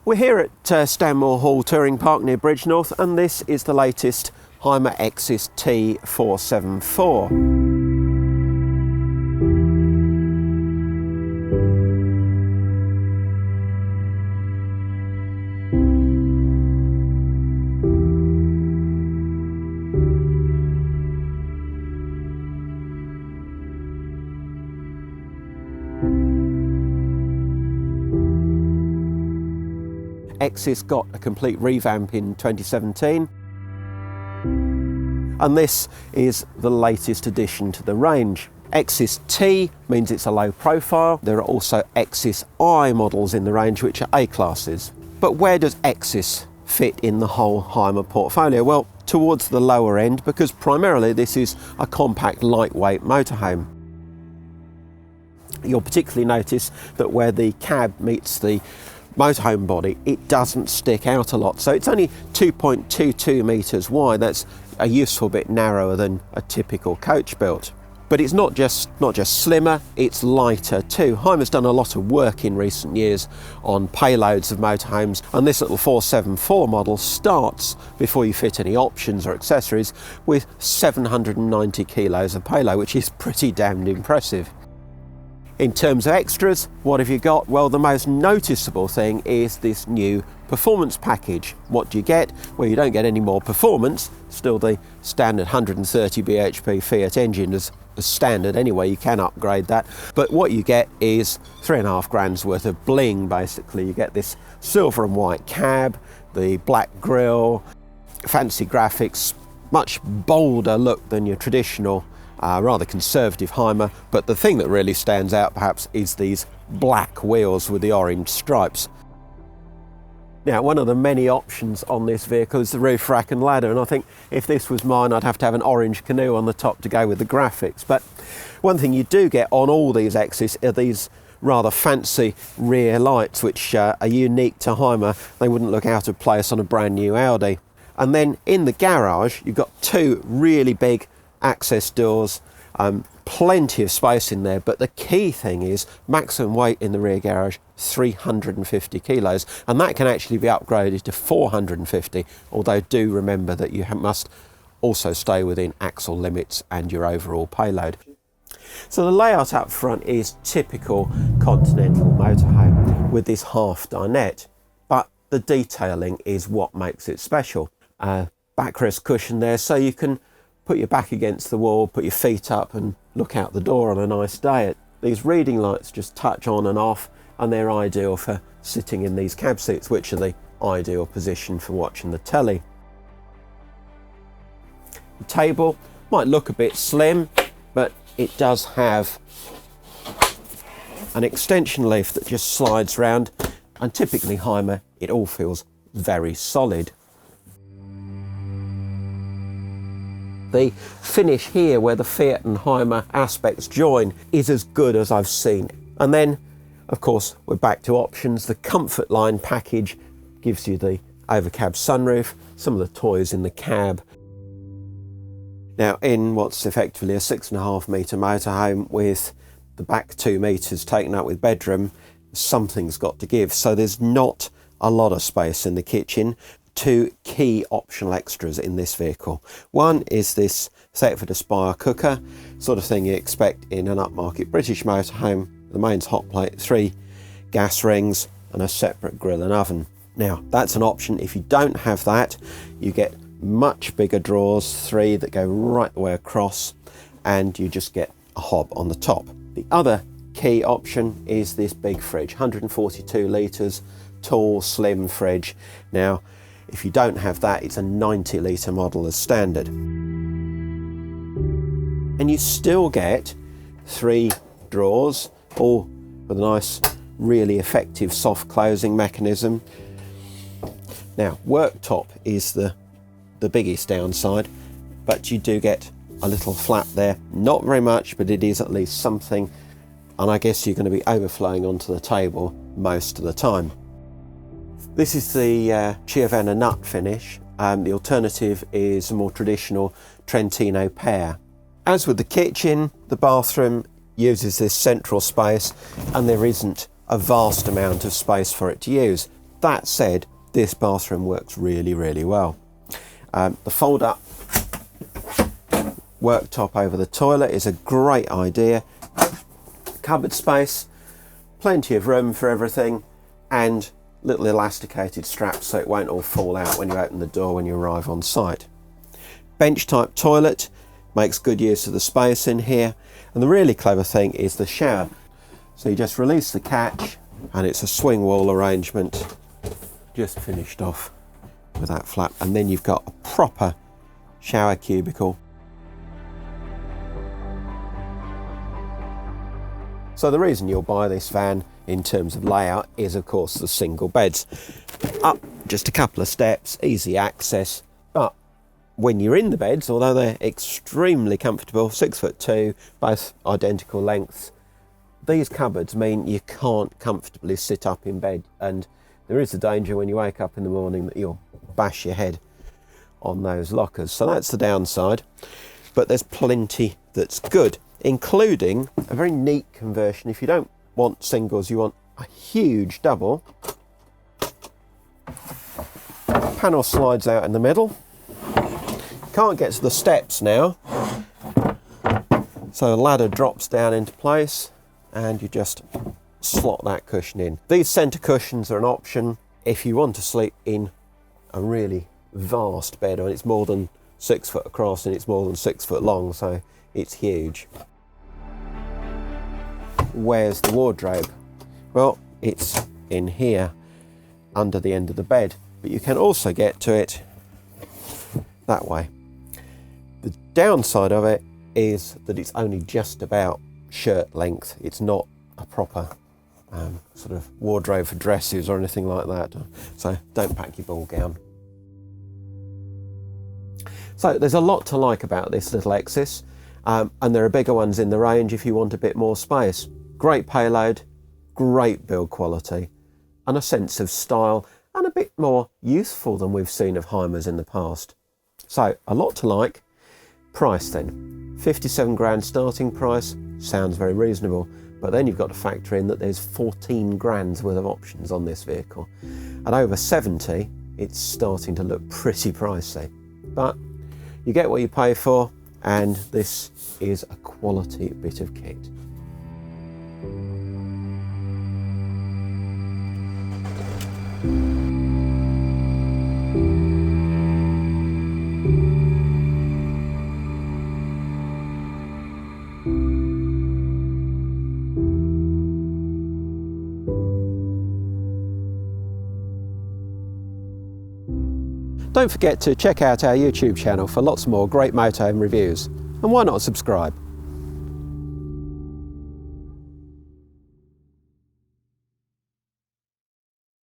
We're here at Stanmore Hall Touring Park near Bridgnorth, and this is the latest Hymer Exsis T474. Exsis got a complete revamp in 2017, and this is the latest addition to the range. Exsis T means it's a low profile. There are also Exsis I models in the range which are A classes. But where does Exsis fit in the whole Hymer portfolio? Well, towards the lower end, because primarily this is a compact, lightweight motorhome. You'll particularly notice that where the cab meets the motorhome body, it doesn't stick out a lot. So it's only 2.22 metres wide. That's a useful bit narrower than a typical coach built. But it's not just slimmer, it's lighter too. Hymer's done a lot of work in recent years on payloads of motorhomes, and this little 474 model starts, before you fit any options or accessories, with 790 kilos of payload, which is pretty damned impressive. In terms of extras, what have you got? Well, the most noticeable thing is this new performance package. What do you get? Well, you don't get any more performance, still the standard 130 bhp Fiat engine as standard anyway, you can upgrade that. But what you get is 3.5 grand's worth of bling, basically. You get this silver and white cab, the black grille, fancy graphics, much bolder look than your traditional rather conservative Hymer, but the thing that really stands out perhaps is these black wheels with the orange stripes. Now, one of the many options on this vehicle is the roof rack and ladder, and I think if this was mine I'd have to have an orange canoe on the top to go with the graphics. But one thing you do get on all these Exsis are these rather fancy rear lights which are unique to Hymer. They wouldn't look out of place on a brand new Audi. And then in the garage you've got two really big access doors, plenty of space in there, but the key thing is maximum weight in the rear garage 350 kilos, and that can actually be upgraded to 450, although do remember that you must also stay within axle limits and your overall payload. So the layout up front is typical Continental motorhome with this half dinette, but the detailing is what makes it special. Backrest cushion there, so you can put your back against the wall, put your feet up and look out the door on a nice day. These reading lights just touch on and off, and they're ideal for sitting in these cab seats, which are the ideal position for watching the telly. The table might look a bit slim, but it does have an extension leaf that just slides round, and typically Hymer, it all feels very solid. The finish here where the Fiat and Hymer aspects join is as good as I've seen. And then, of course, we're back to options. The Comfort Line package gives you the overcab sunroof, some of the toys in the cab. Now, in what's effectively a 6.5 metre motorhome with the back 2 metres taken up with bedroom, something's got to give. So there's not a lot of space in the kitchen. Two key optional extras in this vehicle. One is this Thetford Aspire cooker, sort of thing you expect in an upmarket British motorhome. The mains hot plate, 3 gas rings and a separate grill and oven. Now that's an option. If you don't have that, you get much bigger drawers, 3 that go right the way across, and you just get a hob on the top. The other key option is this big fridge, 142 litres, tall, slim fridge. Now, if you don't have that, it's a 90 litre model as standard. And you still get 3 drawers, all with a nice, really effective soft closing mechanism. Now, worktop is the biggest downside, but you do get a little flap there. Not very much, but it is at least something, and I guess you're going to be overflowing onto the table most of the time. This is the Chiavenna nut finish. The alternative is a more traditional Trentino pear. As with the kitchen, the bathroom uses this central space, and there isn't a vast amount of space for it to use. That said, this bathroom works really, really well. The fold-up worktop over the toilet is a great idea. Cupboard space, plenty of room for everything, and little elasticated straps so it won't all fall out when you open the door when you arrive on site. Bench type toilet makes good use of the space in here, and the really clever thing is the shower. So you just release the catch and it's a swing wall arrangement, just finished off with that flap, and then you've got a proper shower cubicle. So the reason you'll buy this van in terms of layout is of course the single beds. Up just a couple of steps, easy access, but when you're in the beds, although they're extremely comfortable, 6'2", both identical lengths, these cupboards mean you can't comfortably sit up in bed, and there is a danger when you wake up in the morning that you'll bash your head on those lockers. So that's the downside, but there's plenty that's good, including a very neat conversion. If you don't want singles, you want a huge double. Panel slides out in the middle. Can't get to the steps now, so the ladder drops down into place and you just slot that cushion in. These centre cushions are an option if you want to sleep in a really vast bed. I mean, it's more than 6 foot across and it's more than 6 foot long, so it's huge. Where's the wardrobe? Well, it's in here under the end of the bed, but you can also get to it that way. The downside of it is that it's only just about shirt length. It's not a proper sort of wardrobe for dresses or anything like that, so don't pack your ball gown. So there's a lot to like about this little Exsis, and there are bigger ones in the range if you want a bit more space. Great payload, great build quality, and a sense of style, and a bit more youthful than we've seen of Hymers in the past. So a lot to like. Price then, 57 grand starting price, sounds very reasonable, but then you've got to factor in that there's 14 grand's worth of options on this vehicle. At over 70, it's starting to look pretty pricey, but you get what you pay for, and this is a quality bit of kit. Don't forget to check out our YouTube channel for lots more great motorhome reviews, and why not subscribe?